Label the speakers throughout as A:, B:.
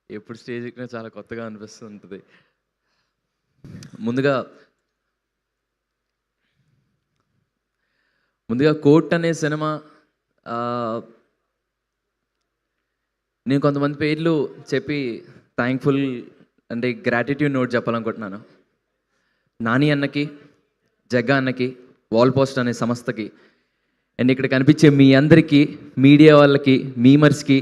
A: ఎప్పుడు స్టేజ్ ఎక్కినా చాలా కొత్తగా అనిపిస్తుంటుంది. ముందుగా ముందుగా 'కోర్ట్' అనే సినిమా ఆహ్, నేను కొంతమంది పేర్లు చెప్పి థ్యాంక్‌ఫుల్ అంటే గ్రాటిట్యూడ్ నోట్ చెప్పాలనుకుంటున్నాను. నాని అన్నకి, జగ్గా అన్నకి, వాల్ పోస్ట్ అనే సంస్థకి అండ్ ఇక్కడ కనిపించే మీ అందరికీ, మీడియా వాళ్ళకి, మీమర్స్‌కి,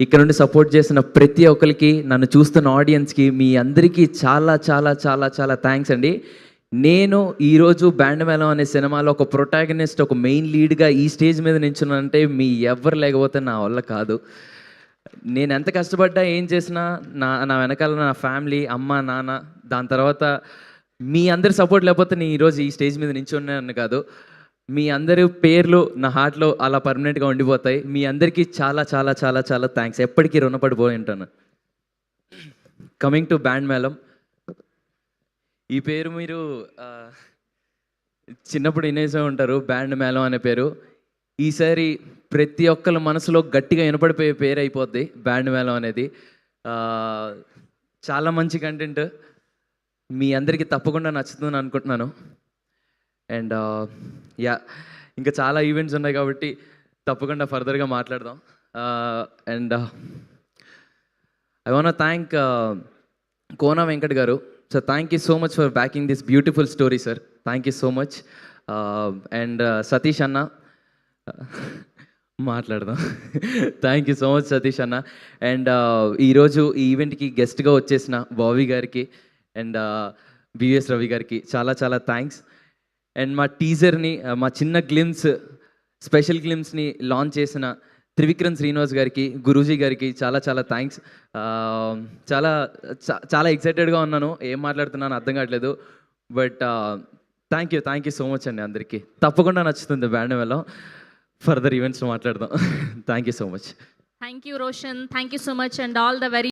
A: ఇక్కడ నుండి సపోర్ట్ చేసిన ప్రతి ఒక్కరికి, నన్ను చూస్తున్న ఆడియన్స్‌కి, మీ అందరికీ చాలా చాలా చాలా చాలా థ్యాంక్స్ అండి. నేను ఈరోజు 'బ్యాండ్ మేళం' అనే సినిమాలో ఒక ప్రొటాగనిస్ట్, ఒక మెయిన్ లీడ్‌గా ఈ స్టేజ్ మీద నించున్నానంటే మీ ఎవ్వరు లేకపోతే నా వల్ల కాదు. నేను ఎంత కష్టపడ్డా, ఏం చేసినా నా నా వెనకాల నా ఫ్యామిలీ, అమ్మ, నాన్న, దాని తర్వాత మీ అందరి సపోర్ట్ లేకపోతే నేను ఈరోజు ఈ స్టేజ్ మీద నించున్నాను కాదు. మీ అందరి పేర్లు నా హార్ట్‌లో అలా పర్మనెంట్‌గా ఉండిపోతాయి. మీ అందరికీ చాలా చాలా చాలా చాలా థ్యాంక్స్. ఎప్పటికీ రుణపడిపోయి ఉంటాను. కమింగ్ టు 'బ్యాండ్ మేళం' ఈ పేరు మీరు చిన్నప్పుడు వినేసే ఉంటారు 'బ్యాండ్ మేళం' అనే పేరు. ఈసారి ప్రతి ఒక్కళ్ళ మనసులో గట్టిగా వినపడిపోయే పేరు అయిపోద్ది 'బ్యాండ్ మేళం' అనేది. చాలా మంచి కంటెంట్. మీ అందరికీ తప్పకుండా నచ్చుతుందని అనుకుంటున్నాను. And yeah! ఇంకా చాలా ఈవెంట్స్ ఉన్నాయి కాబట్టి తప్పకుండా ఫర్దర్‌గా మాట్లాడదాం. And I want thank Kona Venkat గారు. So thank you so much for backing this beautiful story sir. Thank you so much. And Satish అన్న మాట్లాడదాం. Thank you so much Satish అన్న. అండ్ ఈరోజు ఈ ఈవెంట్కి గెస్ట్గా వచ్చేసిన బాబీ గారికి అండ్ బివిఎస్ రవి గారికి చాలా చాలా థ్యాంక్స్. అండ్ మా టీజర్ని, మా చిన్న గ్లిమ్స్, స్పెషల్ గ్లిమ్స్ని లాంచ్ చేసిన త్రివిక్రమ్ శ్రీనివాస్ గారికి, గురూజీ గారికి చాలా చాలా థ్యాంక్స్. చాలా చాలా ఎక్సైటెడ్గా ఉన్నాను. ఏం మాట్లాడుతున్నాను అర్థం కావట్లేదు. But thank you so much అండి అందరికీ. తప్పకుండా నచ్చుతుంది 'బ్యాండ్ మేళం'. ఫర్దర్ ఈవెంట్స్ మాట్లాడదాం. Thank you so much.
B: Thank you, Roshan. Thank you so much, and all the very